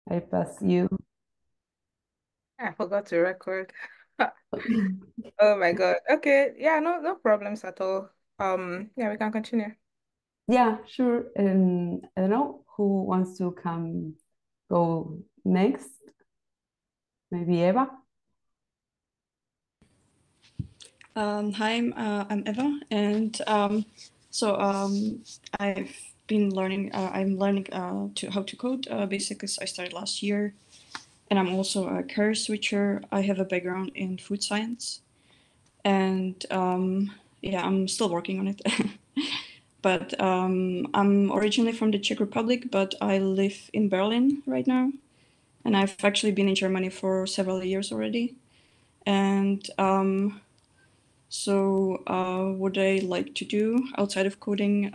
I pass you. I forgot to record. Oh my God. Okay. Yeah, no problems at all. Yeah, we can continue. Yeah, sure. I don't know who wants to come go next. Maybe Eva. Hi, I'm Eva, and I've been learning. I'm learning to how to code. Basically, I started last year, and I'm also a career switcher. I have a background in food science, and yeah, I'm still working on it. But I'm originally from the Czech Republic, but I live in Berlin right now, and I've actually been in Germany for several years already. And what I like to do outside of coding,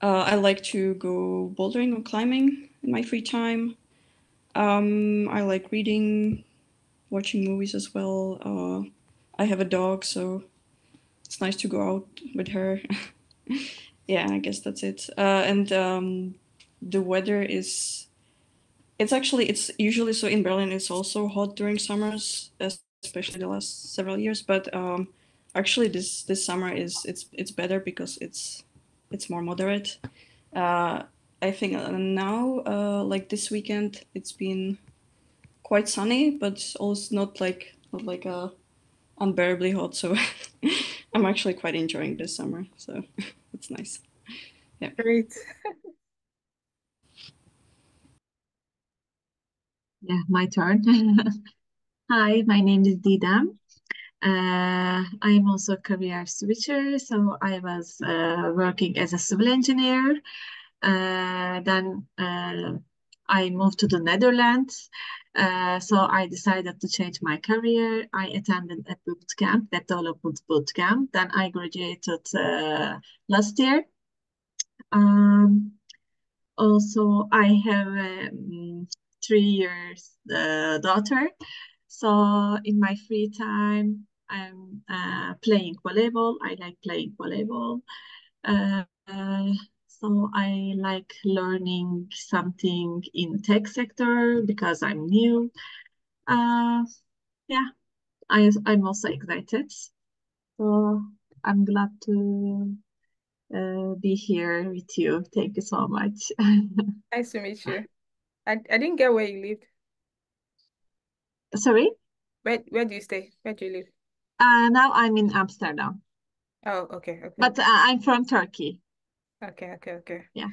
I like to go bouldering or climbing in my free time. I like reading, watching movies as well. I have a dog, so it's nice to go out with her. Yeah, I guess that's it. And the weather is it's usually so in Berlin it's also hot during summers, especially the last several years. But actually this summer it's better because it's more moderate. Uh, I think now like this weekend it's been quite sunny, but also not like unbearably hot. So I'm actually quite enjoying this summer. So it's nice. Yeah. Great. Yeah, my turn. Hi, my name is Didam. I'm also a career switcher, so I was working as a civil engineer. Then I moved to the Netherlands. So I decided to change my career. I attended a boot camp, development boot camp. Then I graduated last year. Um, Also, I have a 3 years daughter. So in my free time, I'm playing volleyball. I like playing volleyball. Uh, uh, so I like learning something in tech sector because I'm new. Uh, yeah, I'm also excited. So I'm glad to be here with you. Thank you so much. Nice to meet you. I didn't get where you lived. Sorry. Where do you stay? Where do you live? Now I'm in Amsterdam, Oh, okay, okay, but okay. I'm from Turkey. Okay, okay, okay. Yeah.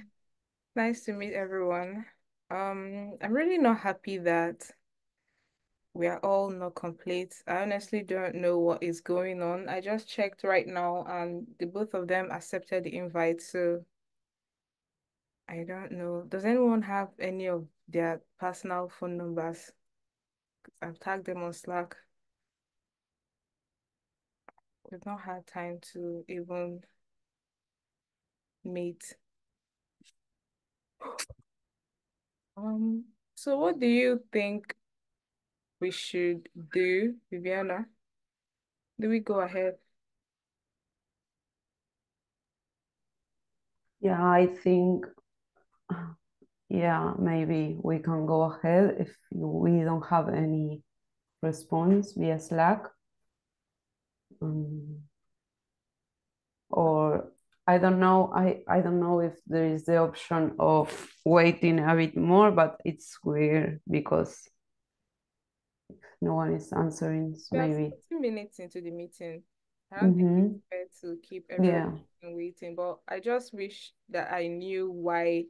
Nice to meet everyone. I'm really not happy that we are all not complete. I honestly don't know what is going on. I just checked right now and the both of them accepted the invite, so I don't know. Does anyone have any of their personal phone numbers? I've tagged them on Slack. We've not had time to even meet. So what do you think we should do, Viviana? Do we go ahead? Yeah, I think yeah, maybe we can go ahead if we don't have any response via Slack. Um, or I don't know if there is the option of waiting a bit more, but it's weird because no one is answering. So We are maybe 40 minutes into the meeting. I don't think it's mm-hmm. fair to keep everyone Yeah. waiting, but I just wish that I knew why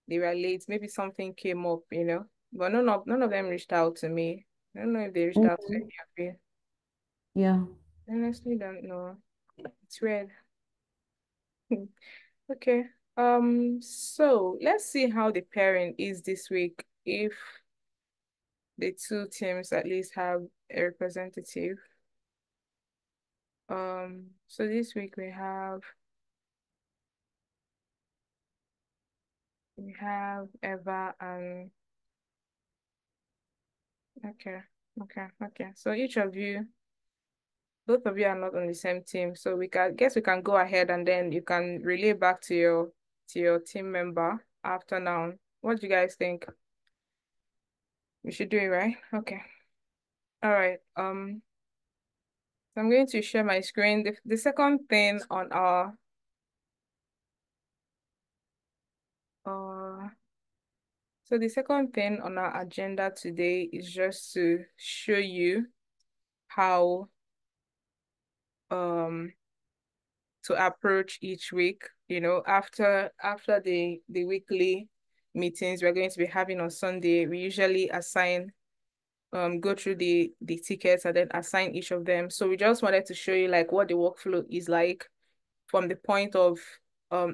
they were late. Maybe something came up, you know. But none of them reached out to me. I don't know if they reached out to Mhm. any of you. Yeah. I honestly don't know. It's weird. Okay. So let's see how the pairing is this week. If the two teams at least have a representative. So this week we have Eva and okay, okay. So both of you are not on the same team. So we can go ahead and then you can relay back to your team member after now. What do you guys think? We should do it, right? Okay. All right. So I'm going to share my screen. The second thing on our so the second thing on our agenda today is just to show you how to approach each week. After the weekly meetings we're going to be having on Sunday, we usually assign go through the tickets and then assign each of them. So we just wanted to show you like what the workflow is like from the point of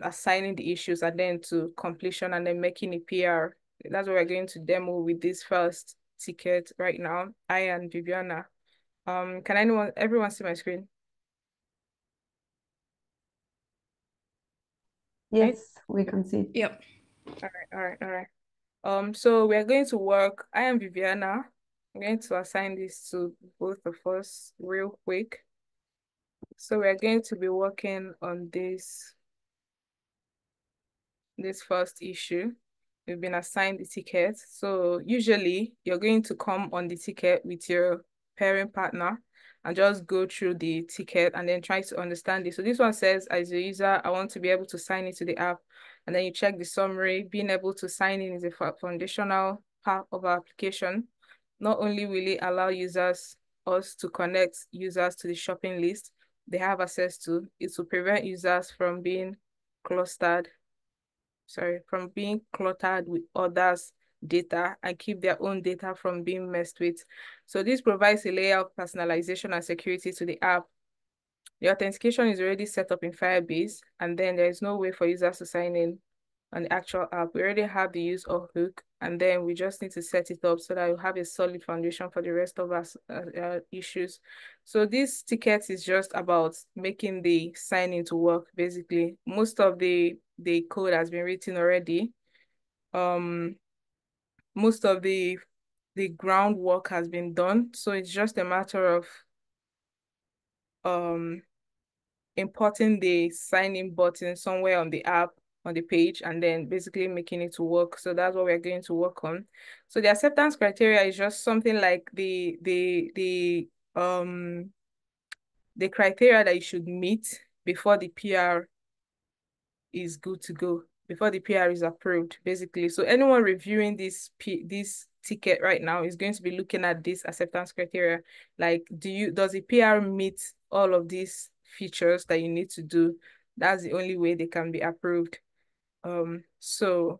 assigning the issues and then to completion and then making a PR. That's what we're going to demo with this first ticket right now. I and Viviana. Can everyone see my screen? Right? Yes, we can see. Yep. All right. So we're going to work. I am Viviana. I'm going to assign this to both of us real quick. So we're going to be working on this first issue. We've been assigned the ticket. So usually you're going to come on the ticket with your pairing partner and just go through the ticket and then try to understand it. So this one says, as a user, I want to be able to sign into the app. And then you check the summary. Being able to sign in is a foundational part of our application. Not only will it allow us to connect users to the shopping list they have access to, it will prevent users from being clustered from being cluttered with others' data and keep their own data from being messed with. So this provides a layer of personalization and security to the app. The authentication is already set up in Firebase, and then there is no way for users to sign in on the actual app. We already have the use of hook, and then we just need to set it up so that we have a solid foundation for the rest of us issues. So this ticket is just about making the signing to work, basically. Most of the code has been written already. Most of the groundwork has been done. So it's just a matter of importing the sign-in button somewhere on the app, on the page, and then basically making it to work. So that's what we're going to work on. So the acceptance criteria is just something like the criteria that you should meet before the PR is good to go, before the PR is approved, basically. So anyone reviewing this ticket right now is going to be looking at this acceptance criteria. Like, does the PR meet all of these features that you need to do? That's the only way they can be approved. So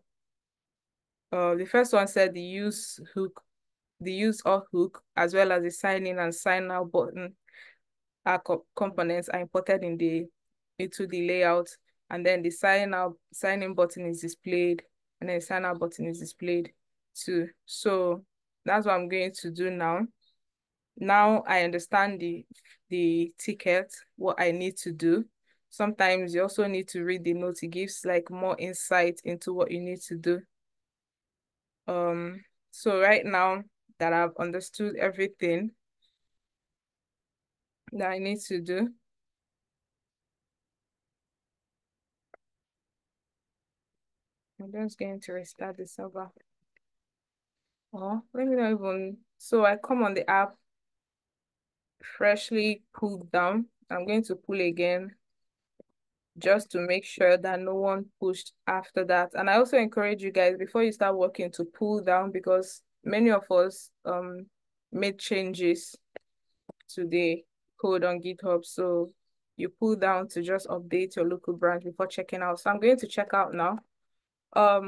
the first one said the use of hook, as well as the sign in and sign out button components are imported into the layout, and then the sign in button is displayed, and then the sign out button is displayed too. So that's what I'm going to do now. Now I understand the ticket, what I need to do. Sometimes you also need to read the notes. It gives like more insight into what you need to do. So right now that I've understood everything that I need to do, I'm just going to restart the server. Oh, let me not even. So I come on the app, freshly pulled down. I'm going to pull again just to make sure that no one pushed after that. And I also encourage you guys before you start working to pull down, because many of us made changes to the code on GitHub. So you pull down to just update your local branch before checking out. So I'm going to check out now.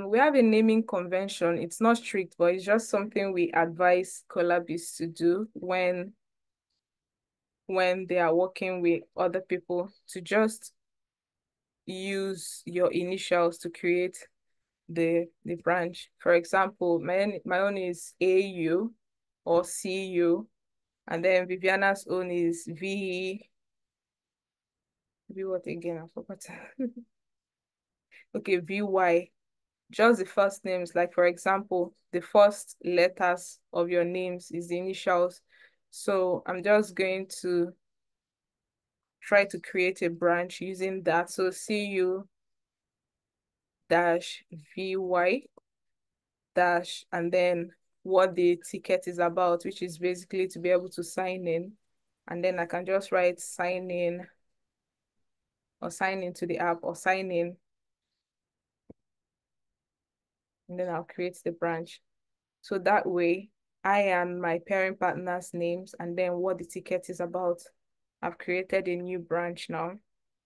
We have a naming convention. It's not strict, but it's just something we advise Collabs to do when they are working with other people, to just use your initials to create the branch. For example, my own is AU or CU, and then Viviana's own is V what again? I forgot. Okay, VY. Just the first names, like for example, the first letters of your names is the initials. So I'm just going to try to create a branch using that. So CU dash VY. dash and then what the ticket is about, which is basically to be able to sign in. And then I can just write sign in or sign into the app or sign in. And then I'll create the branch. So that way, I and my parent partner's names and then what the ticket is about. I've created a new branch now.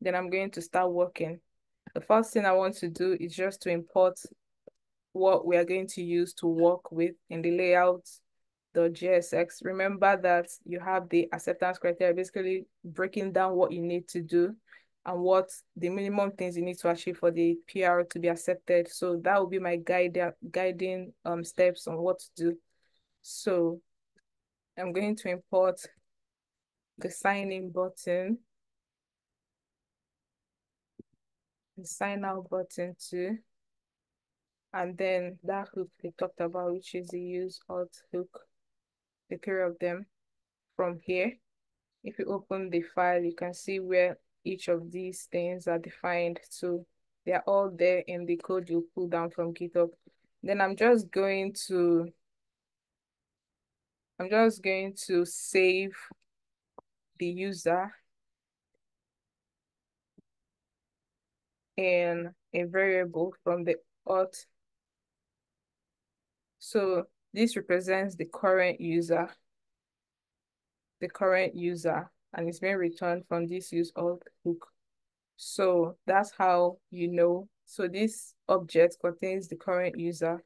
Then I'm going to start working. The first thing I want to do is just to import what we are going to use to work with in the layout, the JSX. Remember that you have the acceptance criteria, basically breaking down what you need to do and what the minimum things you need to achieve for the PR to be accepted. So that will be my guiding steps on what to do. So I'm going to import the sign in button, the sign out button too, and then that hook we talked about, which is the use alt hook, the three of them. From here, if you open the file, you can see where each of these things are defined. So they're all there in the code you pull down from GitHub. Then I'm just going to save the user in a variable from the auth. So this represents the current user, and it's being returned from this use auth hook. So that's how you know. So this object contains the current user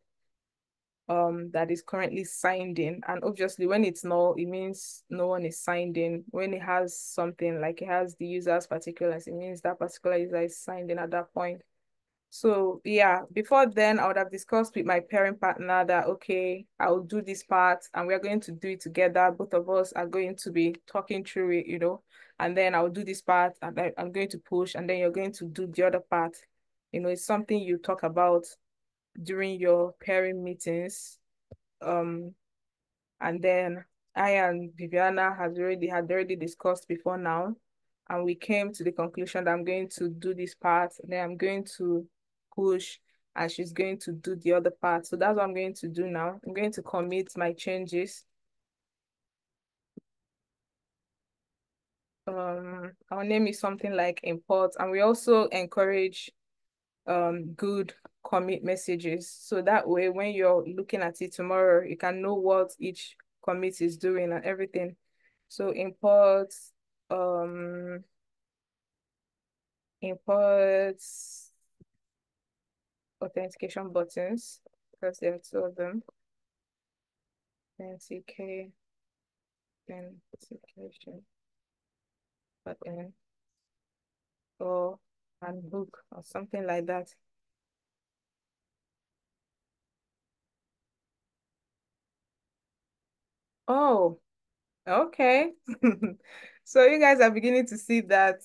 that is currently signed in. And obviously when it's null, it means no one is signed in. When it has something like it has the user's particulars, it means that particular user is signed in at that point. So yeah, before then I would have discussed with my parent partner that, okay, I will do this part and we're going to do it together. Both of us are going to be talking through it, and then I'll do this part and I'm going to push and then you're going to do the other part. It's something you talk about during your parent meetings. And then I and Viviana had already discussed before now, and we came to the conclusion that I'm going to do this part, and then I'm going to push, and she's going to do the other part. So that's what I'm going to do now. I'm going to commit my changes. Our name is something like import, and we also encourage good commit messages. So that way, when you're looking at it tomorrow, you can know what each commit is doing and everything. So imports authentication buttons, because there are two of them. Then CK, then authentication button, or handbook or something like that. Oh, okay. So you guys are beginning to see that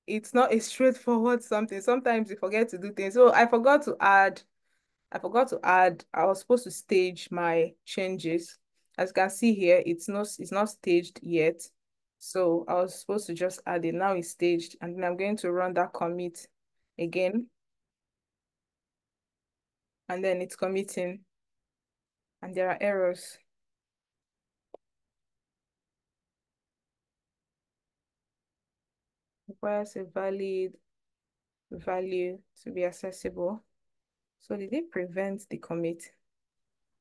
it's not a straightforward something. Sometimes you forget to do things. So I forgot to add, I was supposed to stage my changes. As you can see here, it's not staged yet. So I was supposed to just add it. Now it's staged. And then I'm going to run that commit again. And then it's committing. And there are errors. Requires a valid value to be accessible. So did it prevent the commit?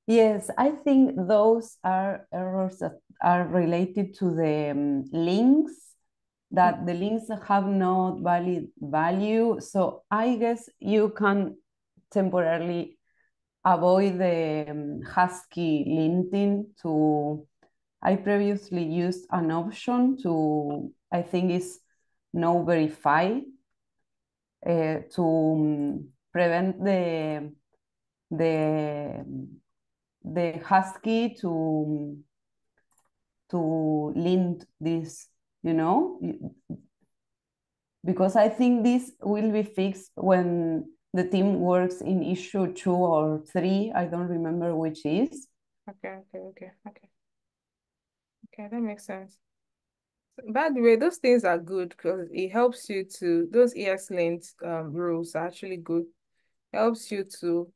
Yes, I think those are errors that are related to the links, that the links have not valid value. So I guess you can temporarily avoid the husky linting to, I previously used an option to, I think is no verify, to prevent the the husky to lint this, because I think this will be fixed when the team works in issue 2 or 3. I don't remember which is. Okay, that makes sense. By the way, those things are good because it helps you to, those ESLint rules are actually good. Helps you to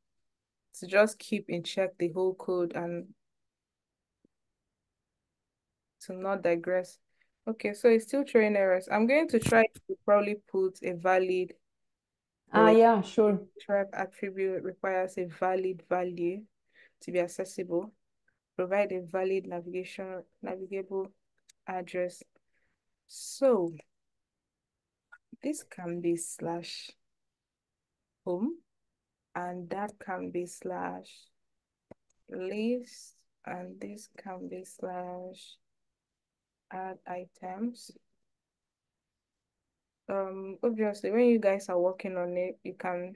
to just keep in check the whole code and to not digress. Okay, so it's still throwing errors. I'm going to try to probably put a valid, Yeah, sure. tribe attribute requires a valid value to be accessible. Provide a valid navigable address. So this can be slash home, and that can be slash list, and this can be slash add items. Obviously, when you guys are working on it, you can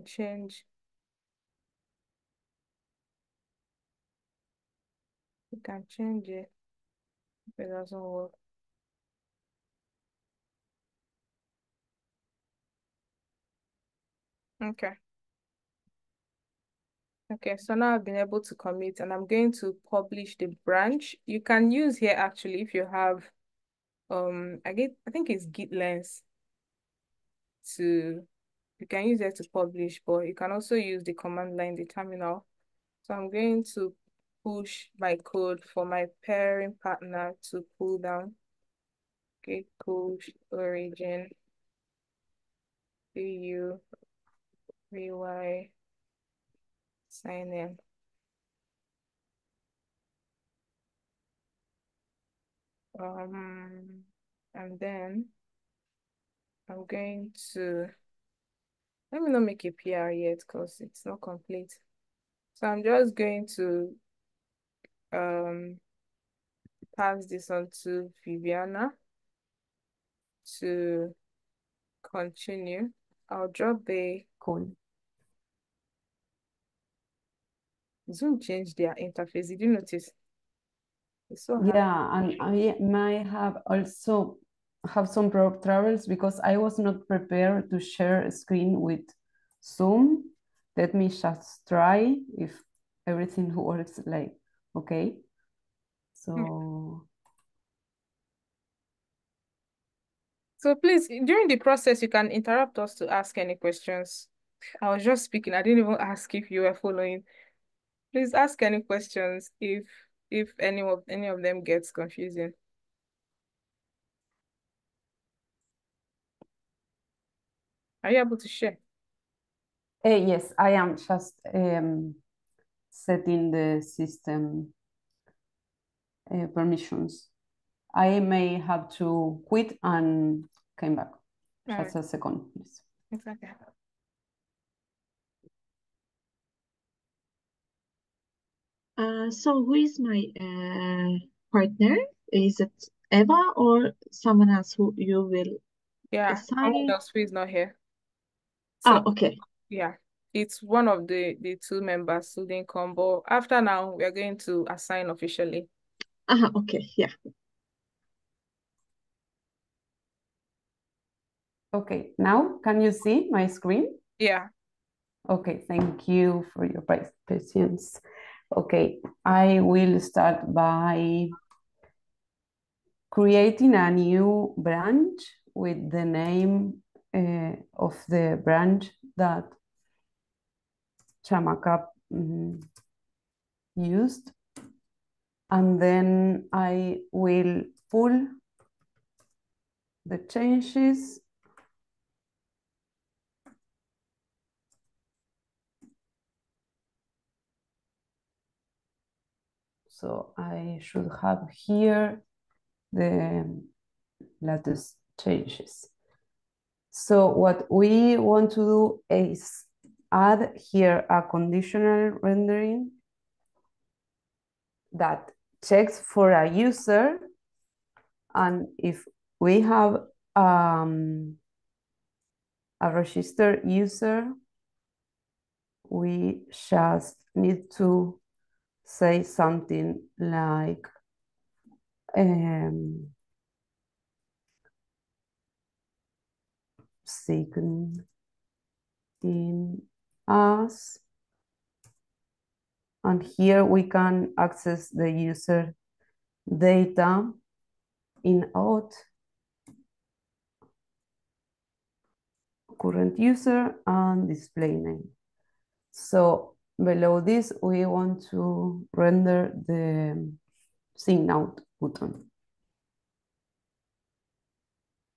change. You can change it if it doesn't work. Okay. Okay, so now I've been able to commit and I'm going to publish the branch. You can use here actually if you have I think it's git lens to you can use it to publish, but you can also use the command line, the terminal. So I'm going to push my code for my pairing partner to pull down. Okay, push origin PU VY sign in. And then I'm going to let me not make a PR yet because it's not complete. So I'm just going to pass this on to Viviana to continue. I'll drop the Cool. Zoom changed their interface. Did you notice? It's so hard. Yeah, and I might have also have some troubles because I was not prepared to share a screen with Zoom. Let me just try if everything works like okay. So So please, during the process, you can interrupt us to ask any questions. I was just speaking. I didn't even ask if you were following. Please ask any questions if any of them gets confusing. Are you able to share? yes, I am just setting the system permissions. I may have to quit and come back. Just a second, please. Exactly. So who is my partner? Is it Eva or someone else who you will Yeah, someone assign? else who is not here. So Okay. yeah, it's one of the two members who didn't come, but after now we are going to assign officially. Okay, yeah. Okay, now can you see my screen? Yeah. Okay, thank you for your patience. Okay, I will start by creating a new branch with the name of the branch that Chamaka used. And then I will pull the changes. So I should have here the latest changes. So what we want to do is add here a conditional rendering that checks for a user, and if we have a registered user, we just need to say something like sign in as, and here we can access the user data in auth current user and display name. So below this, we want to render the sign out button.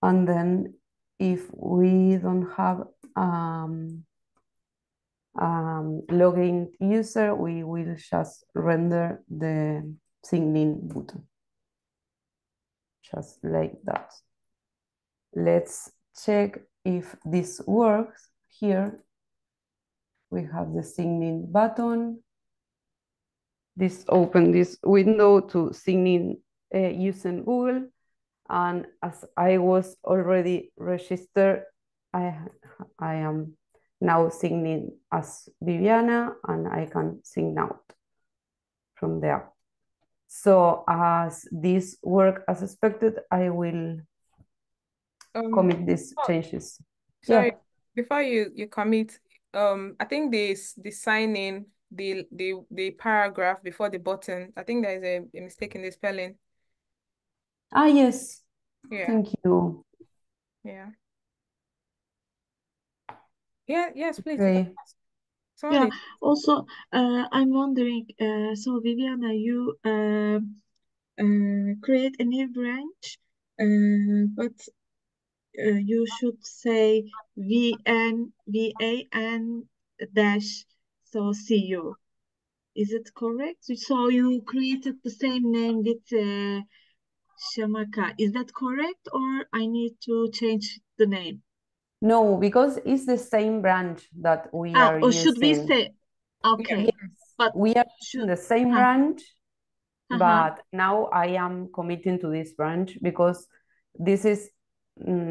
And then if we don't have login user, we will just render the sign in button. Just like that. Let's check if this works. Here we have the sign in button. Open this window to sign in using Google. And as I was already registered, I am now signing as Viviana, and I can sign out from there. So as this work as expected, I will commit these changes. Sorry, Yeah. before you commit, I think the sign in the paragraph before the button, I think there is a mistake in the spelling. Ah, yes. Yeah. Thank you. Yeah. Yeah, yes, please. Okay. Yeah, also, I'm wondering, so Viviana, you create a new branch, but you should say VAN dash so CU. Is it correct? So you created the same name with Shamaka. Is that correct, or I need to change the name? No, because it's the same branch that we are Or should we using. say, okay, Yes, but we are using the same branch, but now I am committing to this branch because this is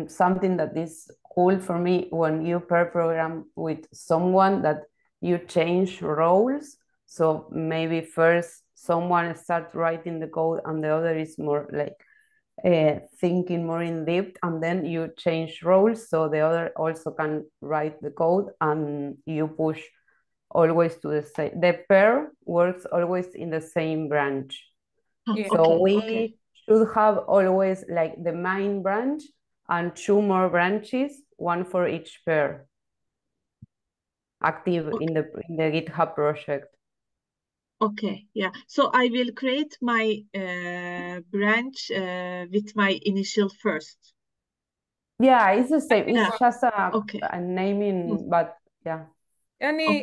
something that is cool for me when you pair program with someone that you change roles. So maybe first someone starts writing the code and the other is more like thinking more in depth, and then you change roles so the other also can write the code and you push always to the same. The pair works always in the same branch. Yeah. So we should have always like the main branch and two more branches, one for each pair, active in the GitHub project. Okay, yeah. So I will create my branch with my initial first. Yeah, it's the same. It's just a naming, but yeah. Any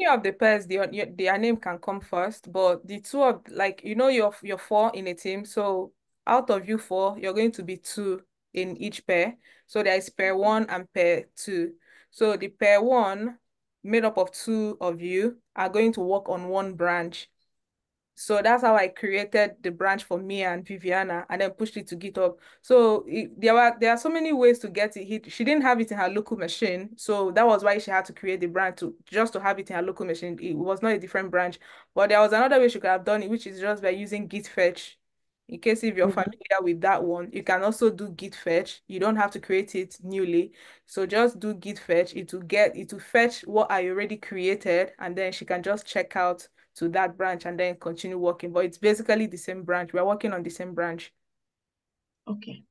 of the pairs, their name can come first, but the two of like you're four in a team, so out of you four, you're going to be two in each pair. So there is pair one and pair two. So the pair one, made up of two of you, are going to work on one branch. So that's how I created the branch for Mia and Viviana and then pushed it to GitHub. So there are so many ways to get it. She didn't have it in her local machine. So that was why she had to create the branch just to have it in her local machine. It was not a different branch. But there was another way she could have done it, which is just by using Git fetch. In case if you're familiar with that one, you can also do Git fetch. You don't have to create it newly. So just do Git fetch. It will fetch what I already created, and then she can just check out to that branch and then continue working. But it's basically the same branch. We're working on the same branch. Okay.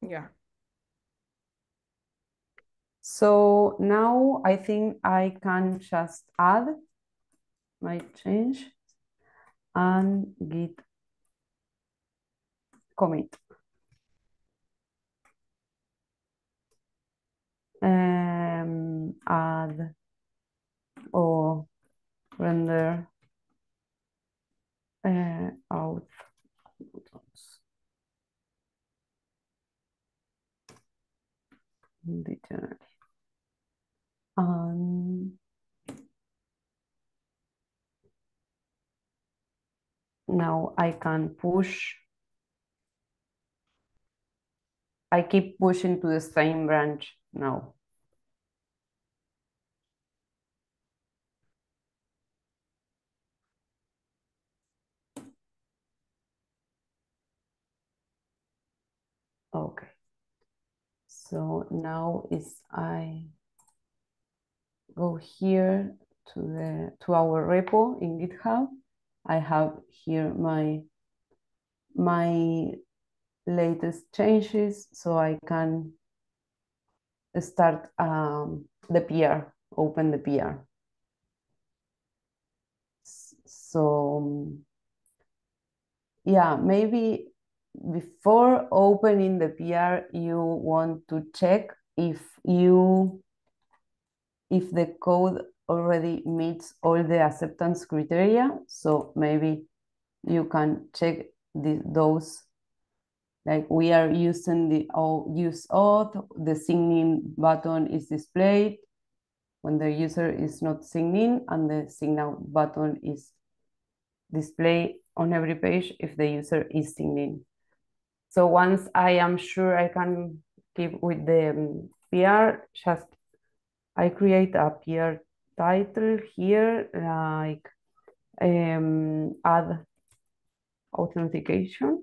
Yeah. So now I think I can just add my change and git commit. Add or render out buttons in dictionary. Now I can push. I keep pushing to the same branch now. Okay. So now I go here to our repo in GitHub. I have here my latest changes, so I can start the PR, open the PR. So yeah, maybe before opening the PR, you want to check if the code already meets all the acceptance criteria. So maybe you can check those, like we are using the use auth, the sign-in button is displayed when the user is not signed in, and the sign out button is displayed on every page if the user is signed in. So once I am sure I can keep with the PR, just I create a PR title here, like add authentication,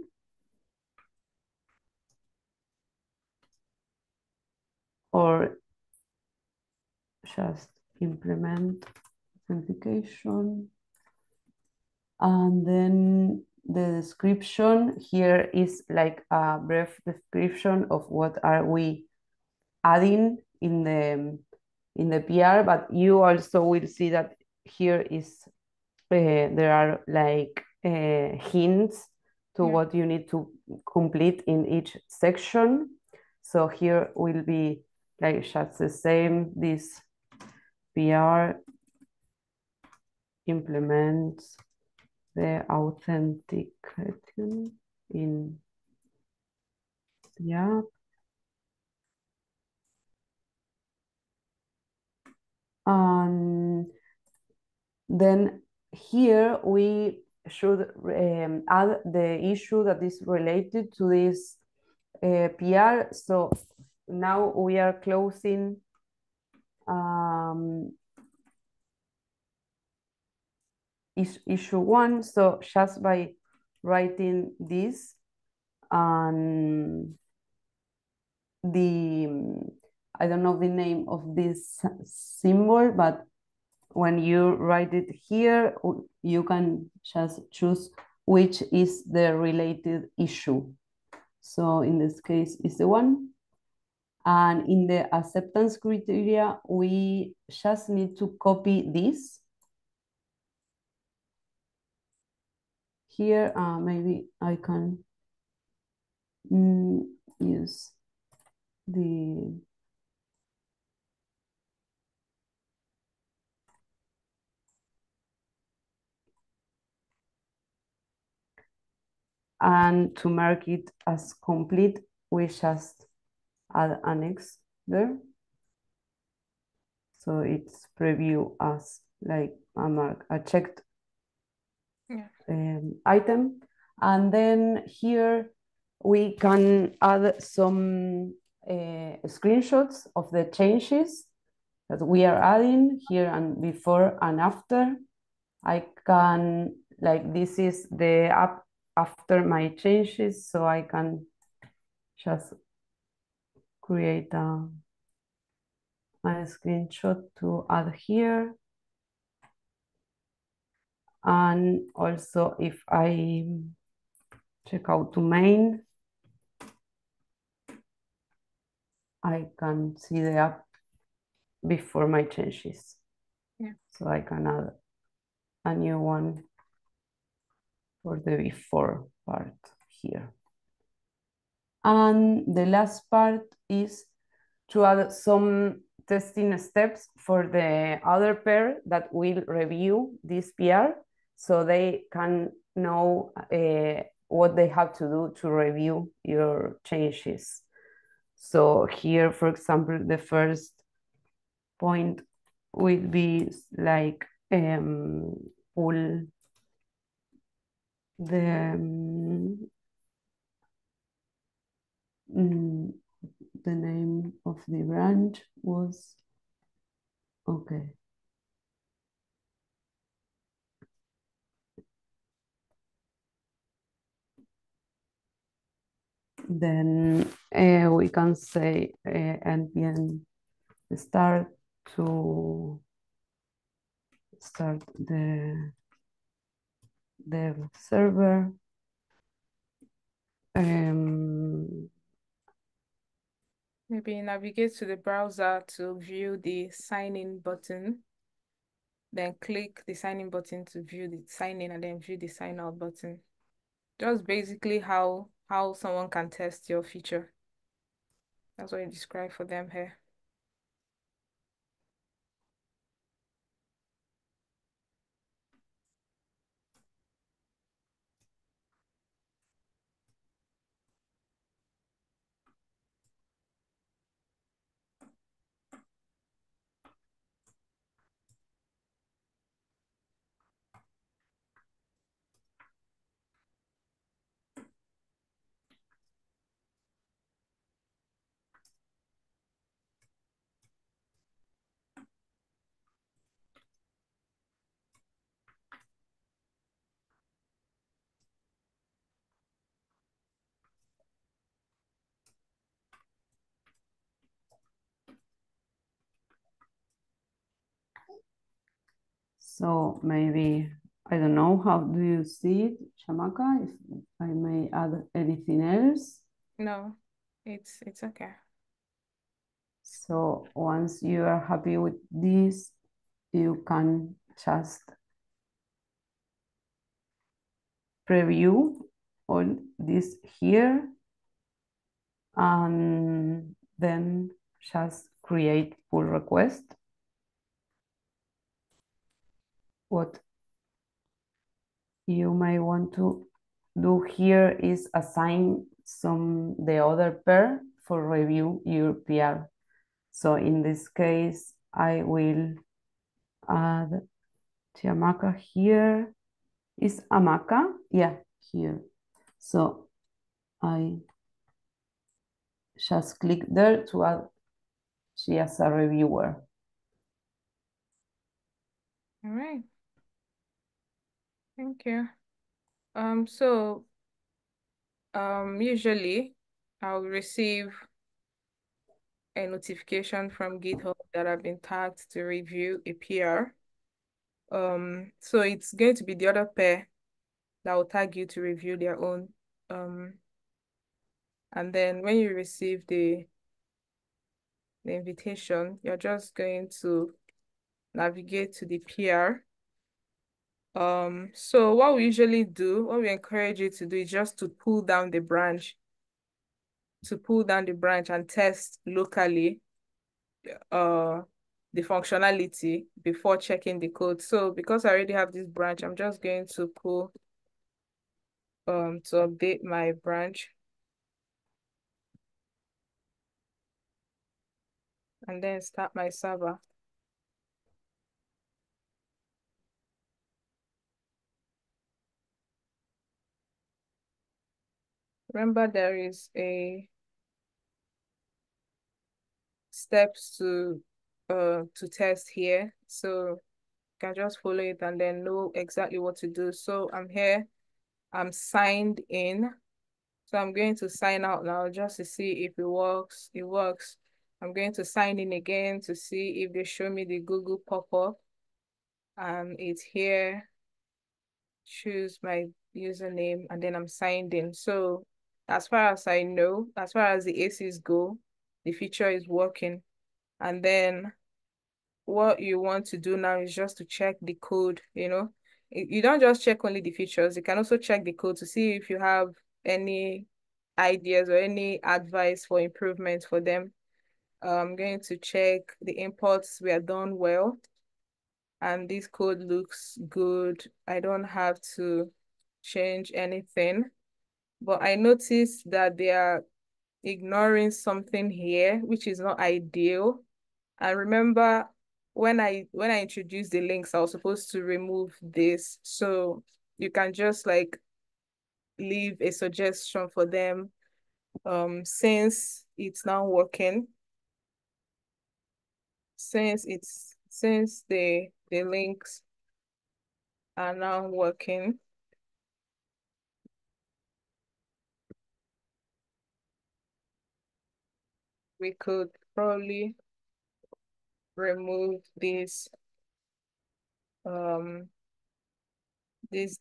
or just implement authentication. And then the description here is like a brief description of what are we adding in the PR, but you also will see that here is there are like hints to what you need to complete in each section. So here will be like just the same, this PR implements the authentication in the app. And then here we should add the issue that is related to this PR. So now we are closing issue 1. So just by writing this and I don't know the name of this symbol, but when you write it here, you can just choose which is the related issue. So in this case, it's the one. And in the acceptance criteria, we just need to copy this. Here, maybe I can use the and to mark it as complete, we just add an X there. So it's preview as like a checked item. And then here we can add some screenshots of the changes that we are adding here and before and after. I can, like this is the app after my changes, so I can just create a screenshot to add here. And also if I check out to main, I can see the app before my changes. So I can add a new one for the before part here. And the last part is to add some testing steps for the other pair that will review this PR, so they can know what they have to do to review your changes. So here, for example, the first point will be like pull the name of the branch was okay. Then we can say npm start to start the dev server. Maybe navigate to the browser to view the sign in button, then click the sign in button to view the sign in, and then view the sign out button. Just basically how someone can test your feature. That's what you describe for them here. So maybe, I don't know, how do you see it, Shamaka? If I may add anything else? No, it's okay. So once you are happy with this, you can just preview all this here and then just create pull request. What you may want to do here is assign the other pair for review your PR. So in this case, I will add Chiamaka here. Is Amaka? Yeah, here. So I just click there to add she as a reviewer. All right. Thank you. So usually I'll receive a notification from GitHub that I've been tagged to review a PR. So it's going to be the other pair that will tag you to review their own. And then when you receive the invitation, you're just going to navigate to the PR. So what we usually do, what we encourage you to do is just to pull down the branch, and test locally the functionality before checking the code. So because I already have this branch, I'm just going to pull to update my branch. And then start my server. Remember, there is a steps to test here. So you can just follow it and then know exactly what to do. So I'm here, I'm signed in. So I'm going to sign out now just to see if it works. It works. I'm going to sign in again to see if they show me the Google pop-up. And it's here. Choose my username and then I'm signed in. So as far as I know, as far as the ACs go, the feature is working. And then what you want to do now is just to check the code, you know. You don't just check only the features, you can also check the code to see if you have any ideas or any advice for improvement for them. I'm going to check the imports were done well, and this code looks good. I don't have to change anything, but I noticed that they are ignoring something here, which is not ideal. And remember, when I introduced the links, I was supposed to remove this. So you can just like leave a suggestion for them. Since it's now working, since the links are now working, we could probably remove this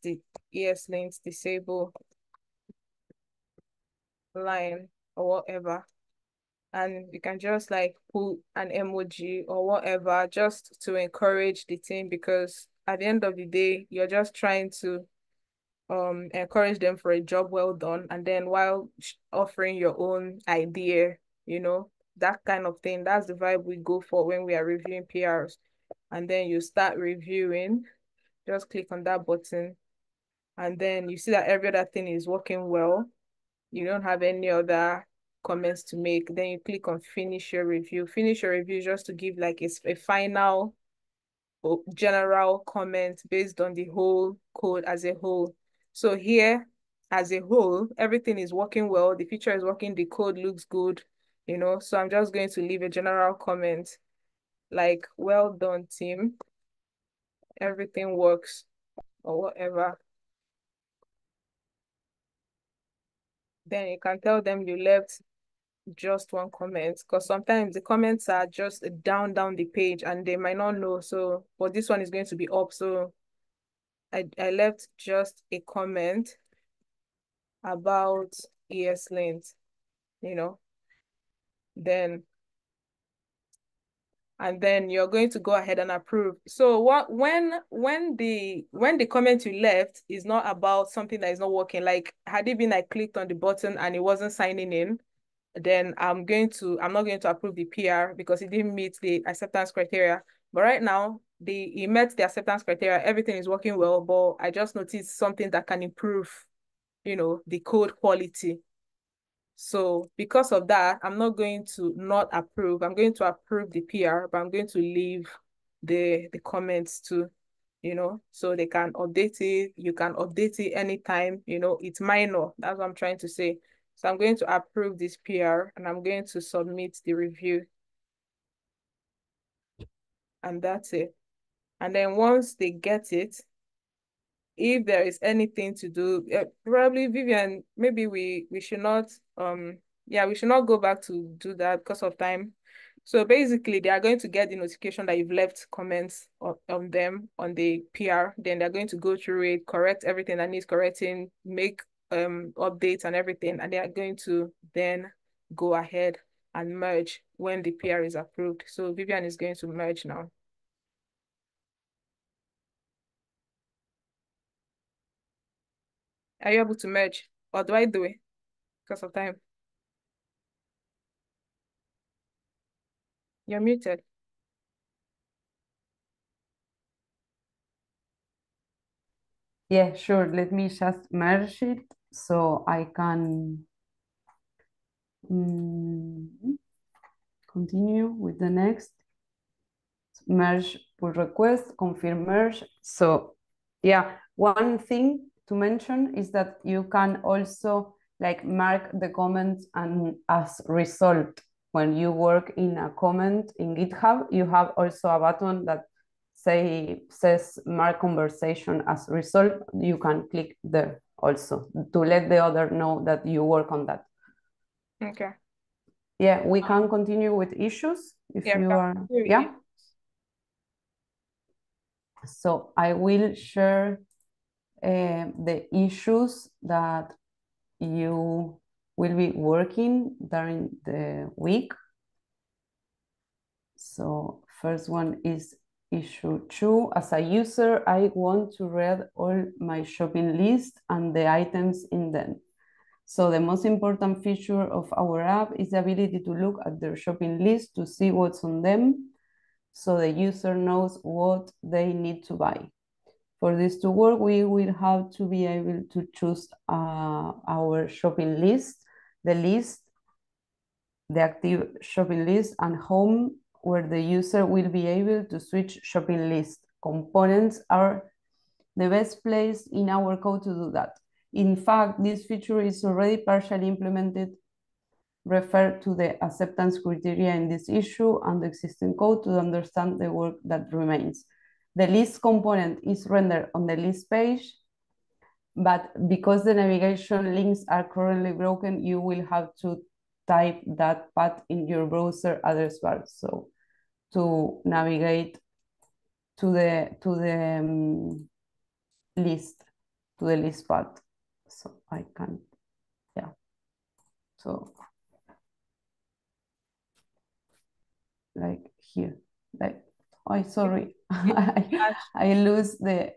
the ES links disable line or whatever. and you can just like put an emoji or whatever just to encourage the team, because at the end of the day, you're just trying to encourage them for a job well done, and then while offering your own idea, that kind of thing. That's the vibe we go for when we are reviewing PRs. And then you start reviewing, just click on that button, and then you see that every other thing is working well. You don't have any other comments to make. Then you click on finish your review. Finish your review just to give like a final general comment based on the whole code as a whole. So here, as a whole, everything is working well. The feature is working. The code looks good, So I'm just going to leave a general comment like, well done, team. Everything works, or whatever. Then you can tell them you left just one comment, because sometimes the comments are just down the page and they might not know. So, but this one is going to be up. So I left just a comment about ESLint, you know, then and then you're going to go ahead and approve. So when the comment you left is not about something that is not working, like had it been like clicked on the button and it wasn't signing in, then I'm not going to approve the PR because it didn't meet the acceptance criteria. But right now, it met the acceptance criteria, everything is working well, but I just noticed something that can improve, the code quality. So because of that, I'm not going to not approve. I'm going to approve the PR, but I'm going to leave the comments too, so they can update it. You can update it anytime, it's minor. That's what I'm trying to say. So I'm going to approve this PR and I'm going to submit the review. And that's it. And then once they get it, if there is anything to do, probably Vivian, maybe we should not we should not go back to do that because of time. So basically they are going to get the notification that you've left comments on them on the PR. Then they're going to go through it, correct everything that needs correcting, make updates and everything, and they are going to then go ahead and merge when the PR is approved. So Vivian is going to merge now. Are you able to merge, or do I do it because of time? You're muted. Yeah, sure. Let me just merge it so I can continue with the next. Merge pull request, confirm merge. So yeah, one thing to mention is that you can also like mark the comments and as result. When you work in a comment in GitHub, you have also a button that says mark conversation as result. You can click there also to let the other know that you work on that. Okay. Yeah, we can continue with issues if Yeah, you are. Yeah. So I will share the issues that you will be working during the week. So first one is issue 2. As a user, I want to read all my shopping list and the items in them. So the most important feature of our app is the ability to look at their shopping list to see what's on them, so the user knows what they need to buy. For this to work, we will have to be able to choose our shopping list, the active shopping list, and home, where the user will be able to switch shopping list. Components are the best place in our code to do that. In fact, this feature is already partially implemented. Refer to the acceptance criteria in this issue and the existing code to understand the work that remains. The list component is rendered on the list page, but because the navigation links are currently broken, you will have to type that path in your browser address bar. So to navigate to the list path. So I can, yeah. So like here, like, oh, sorry, Slash. I lose It's the,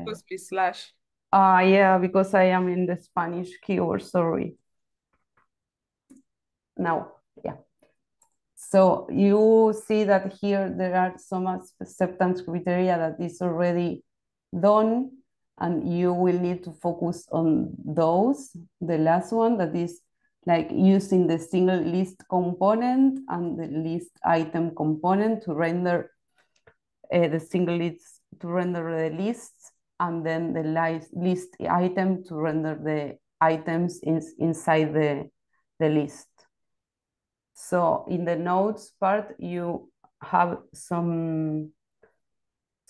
supposed to be slash. yeah, because I am in the Spanish keyword, sorry. Now, yeah. So you see that here there are some acceptance criteria that is already done, and you will need to focus on those. The last one that is like using the single list component and the list item component to render the single list to render the lists, and then the list item to render the items inside the list. So in the notes part, you have some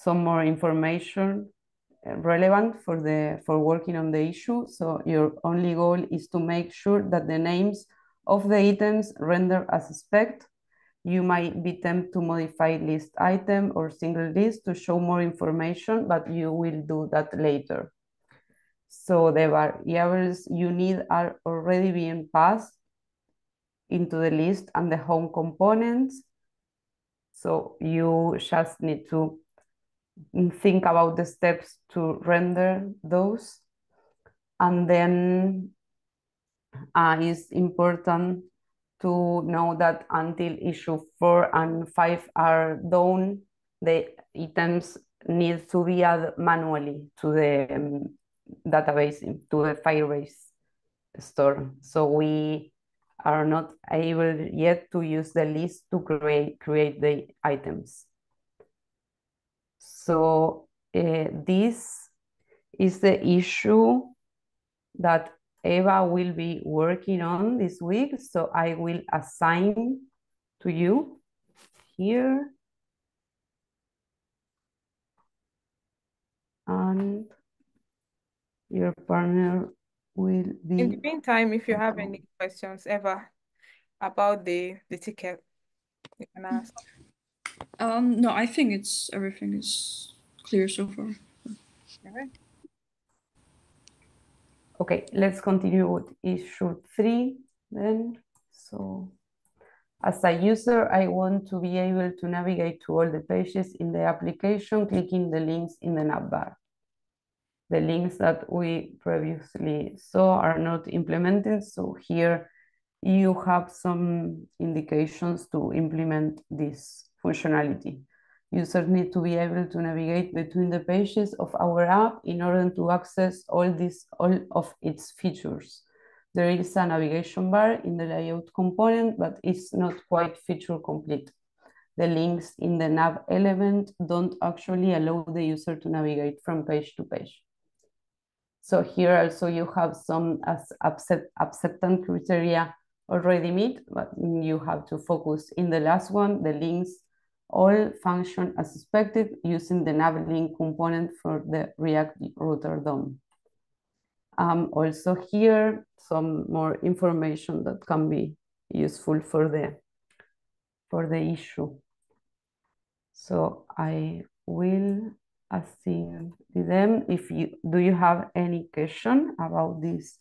more information relevant for working on the issue. So your only goal is to make sure that the names of the items render as expected. You might be tempted to modify list item or single list to show more information, but you will do that later. So the variables you need are already being passed into the list and the home components. So you just need to think about the steps to render those. And then it's important to know that until issue 4 and 5 are done, the items need to be added manually to the database, to the Firebase store. So we are not able yet to use the list to create the items. So this is the issue that Eva will be working on this week. So I will assign to you here. And your partner will be. In the meantime, if you have any questions ever about the ticket, you can ask. No, I think everything is clear so far. All right. Okay, let's continue with issue 3 then. So as a user, I want to be able to navigate to all the pages in the application, clicking the links in the navbar. The links that we previously saw are not implemented, so here you have some indications to implement this functionality. Users need to be able to navigate between the pages of our app in order to access all of its features. There is a navigation bar in the layout component, but it's not quite feature complete. The links in the nav element don't actually allow the user to navigate from page to page. So here also you have some acceptance criteria already met, but you have to focus in the last one. The links all function as expected using the nav link component for the React router DOM. Also here, some more information that can be useful for the issue. So I will assign them. Do you have any question about this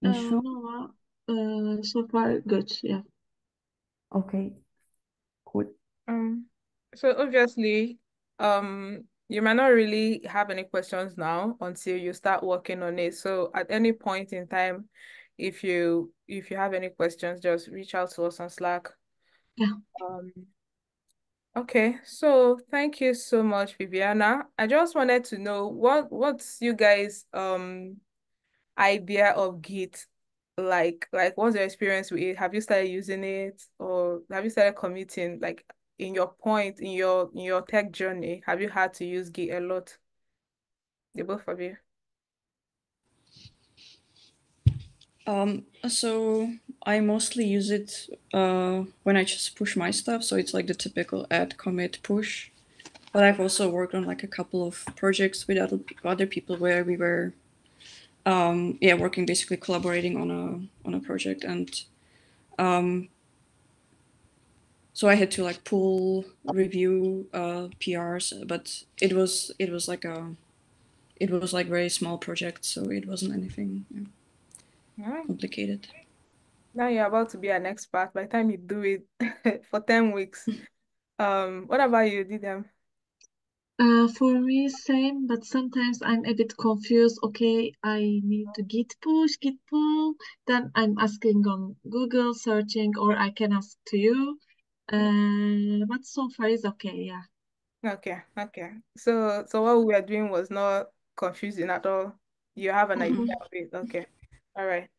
issue? No, so far good, yeah. Okay, cool. So obviously, you might not really have any questions now until you start working on it. So at any point in time, if you have any questions, just reach out to us on Slack. Yeah. Okay, so thank you so much, Viviana. I just wanted to know what's you guys idea of Git like what's your experience with it? Have you started using it, or have you started commuting like in your tech journey? Have you had to use Git a lot? The both of you. So I mostly use it when I just push my stuff. So it's like the typical add, commit, push. But I've also worked on like a couple of projects with other people where we were, working, basically collaborating on a project, and so I had to like pull, review PRs, but it was like very small project, so it wasn't anything All right. complicated. Now you're about to be an expert by the time you do it for 10 weeks. What about you, Didem? For me, same, but sometimes I'm a bit confused. Okay, I need to git push, git pull. Then I'm asking on Google, searching, or I can ask to you. But so far is okay, yeah. Okay, okay. So what we are doing was not confusing at all. You have an idea Mhm. of it. Okay. All right.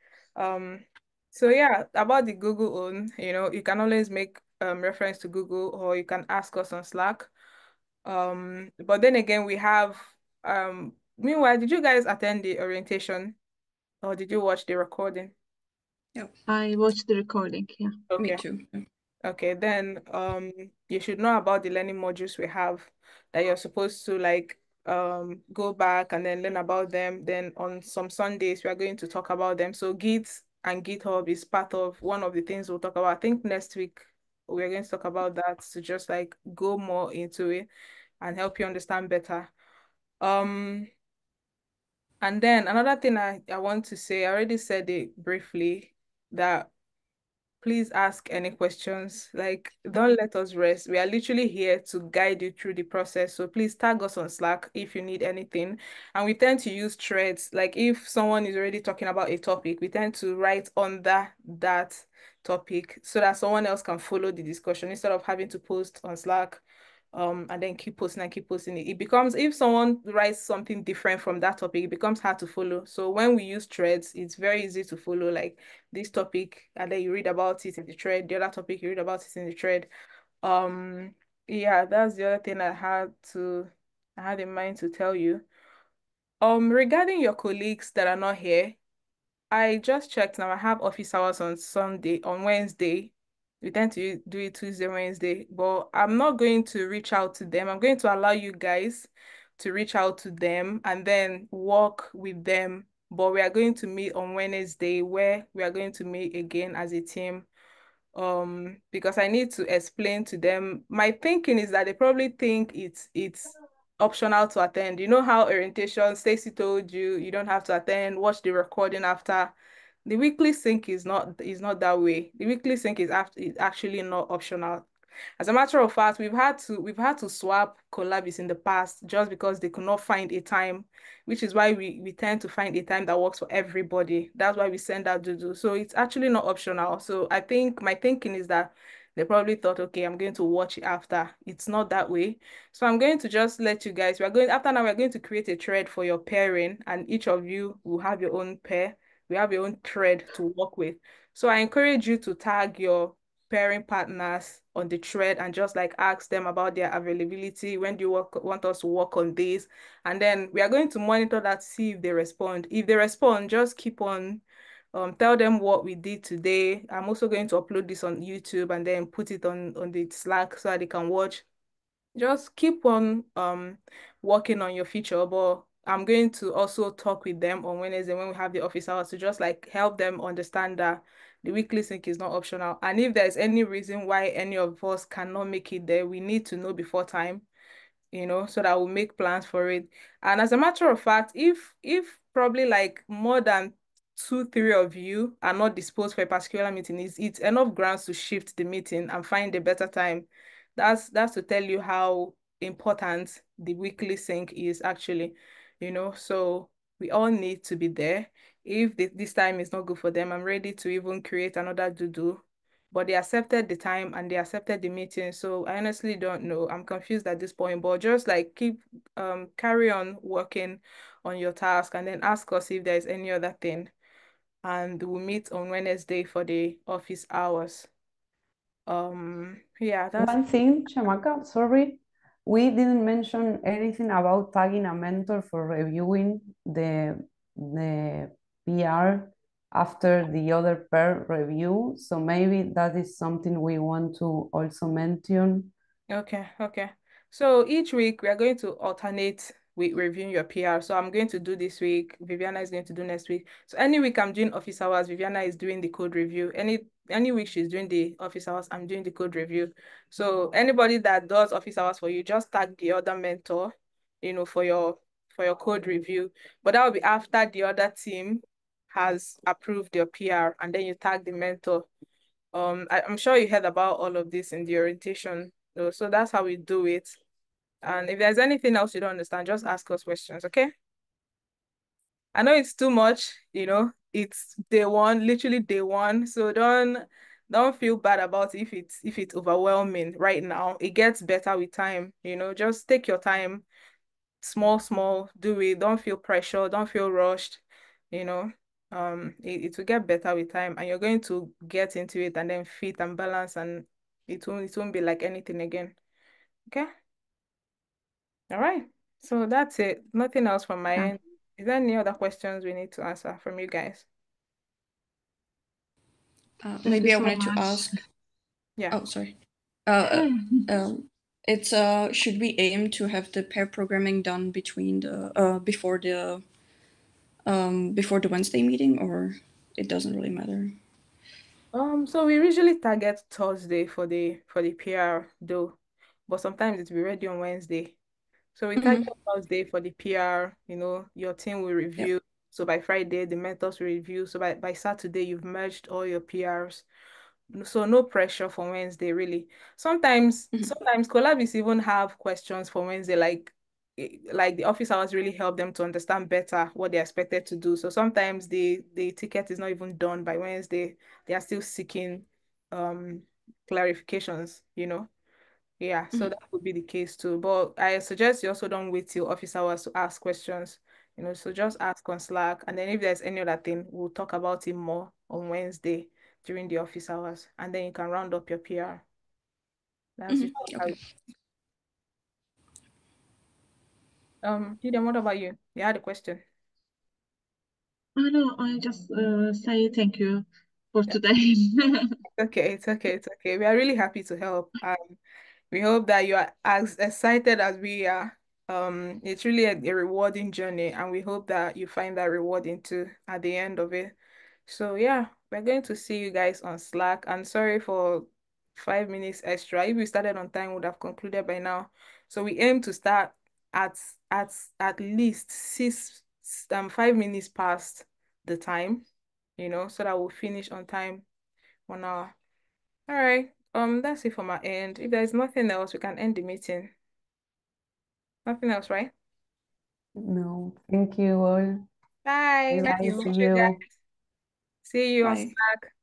So yeah, about the Google own, you can always make reference to Google or you can ask us on Slack. But then again, we have meanwhile, did you guys attend the orientation or did you watch the recording? Yeah, I watched the recording, yeah. me Okay. too. Yeah. Okay, then you should know about the learning modules we have that you're supposed to like go back and then learn about them. Then on some Sundays we are going to talk about them. So Git and GitHub is part of one of the things we'll talk about. I think next week we're going to talk about that to just like go more into it and help you understand better. Um and then another thing I want to say, I already said it briefly, that please ask any questions. Like, don't let us rest. We are literally here to guide you through the process. So please tag us on Slack if you need anything. And we tend to use threads. Like if someone is already talking about a topic, we tend to write under that topic so that someone else can follow the discussion instead of having to post on Slack and then keep posting and keep posting it. It becomes, if someone writes something different from that topic, it becomes hard to follow. So when we use threads, it's very easy to follow. Like this topic and then you read about it in the thread, the other topic you read about it in the thread. um yeah, that's the other thing I had in mind to tell you. Regarding your colleagues that are not here, I just checked now. I have office hours on Sunday, on Wednesday. We tend to do it Tuesday, Wednesday, but I'm not going to reach out to them. I'm going to allow you guys to reach out to them and then work with them. But we are going to meet on Wednesday where we are going to meet again as a team, because I need to explain to them. My thinking is that they probably think it's optional to attend. You know how orientation, Stacy told you you don't have to attend, watch the recording after. The weekly sync is not that way. The weekly sync is actually not optional. As a matter of fact, we've had to swap collabs in the past just because they could not find a time, which is why we tend to find a time that works for everybody. That's why we send out Dudu. So it's actually not optional. So I think my thinking is that they probably thought, okay, I'm going to watch it after. It's not that way. So I'm going to just let you guys, after now, we're going to create a thread for your pairing, and each of you will have your own pair. We have your own thread to work with. So I encourage you to tag your pairing partners on the thread and just like ask them about their availability. When do you want us to work on this? And then we are going to monitor that, see if they respond. If they respond, just keep on tell them what we did today. I'm also going to upload this on YouTube and then put it on the Slack so that they can watch. Just keep on working on your feature, but I'm going to also talk with them on Wednesday when we have the office hours to just like help them understand that the weekly sync is not optional. And if there's any reason why any of us cannot make it there, we need to know before time, so that we'll make plans for it. And as a matter of fact, if probably like more than two, three of you are not disposed for a particular meeting, it's enough grounds to shift the meeting and find a better time. That's to tell you how important the weekly sync is actually, so we all need to be there. If this time is not good for them, I'm ready to even create another do but they accepted the time and they accepted the meeting. So I honestly don't know. I'm confused at this point, but just like keep carry on working on your task and then ask us if there's any other thing. And we'll meet on Wednesday for the office hours. Yeah, that's One thing, Shamaka, sorry, we didn't mention anything about tagging a mentor for reviewing the PR after the other pair review. So maybe that is something we want to also mention. okay, okay. So each week we are going to alternate with reviewing your PR. So I'm going to do this week. Viviana is going to do next week. So any week I'm doing office hours, Viviana is doing the code review. Any week she's doing the office hours, I'm doing the code review. So anybody that does office hours for you, just tag the other mentor, for your code review. But that will be after the other team has approved your PR, and then you tag the mentor. I'm sure you heard about all of this in the orientation. So that's how we do it. And if there's anything else you don't understand, just ask us questions, okay? I know it's too much, it's day one, literally day one. So don't feel bad about it if it's overwhelming right now. It gets better with time, just take your time, small, do it. Don't feel pressure, don't feel rushed, you know. It will get better with time, and you're going to get into it and then fit and balance, and it won't be like anything again. Okay? All right. So that's it. Nothing else from my Yeah. end. Is there any other questions we need to answer from you guys? Thank Maybe you I so wanted to much. ask. Yeah. Oh, sorry. It's should we aim to have the pair programming done between the before the Wednesday meeting, or it doesn't really matter? So we usually target Thursday for the PR though, but sometimes it will be ready on Wednesday. So we target Thursday for the PR, your team will Yep. review. So by Friday, the mentors will review. So by Saturday, you've merged all your PRs. So no pressure for Wednesday, really. Sometimes Collabs even have questions for Wednesday, like the office hours really help them to understand better what they're expected to do. So sometimes the ticket is not even done by Wednesday. They are still seeking um clarifications. Yeah, so that would be the case too. But I suggest you also don't wait till office hours to ask questions. So just ask on Slack. And then if there's any other thing, we'll talk about it more on Wednesday during the office hours. And then you can round up your PR. That's usually how Okay. Gideon, what about you? You had a question. I know, I just say thank you for Yeah. today. It's okay. We are really happy to help. We hope that you are as excited as we are. It's really a rewarding journey, and we hope that you find that rewarding too at the end of it. So yeah, we're going to see you guys on Slack. I'm sorry for 5 minutes extra. If we started on time, we would have concluded by now. So we aim to start at at least 5 minutes past the time, so that we'll finish on time, 1 hour. All right. That's it from my end. If there's nothing else, we can end the meeting. Nothing else, right? No, thank you all. Bye. Bye Nice bye. to See meet you you. guys. See you on Bye. Slack.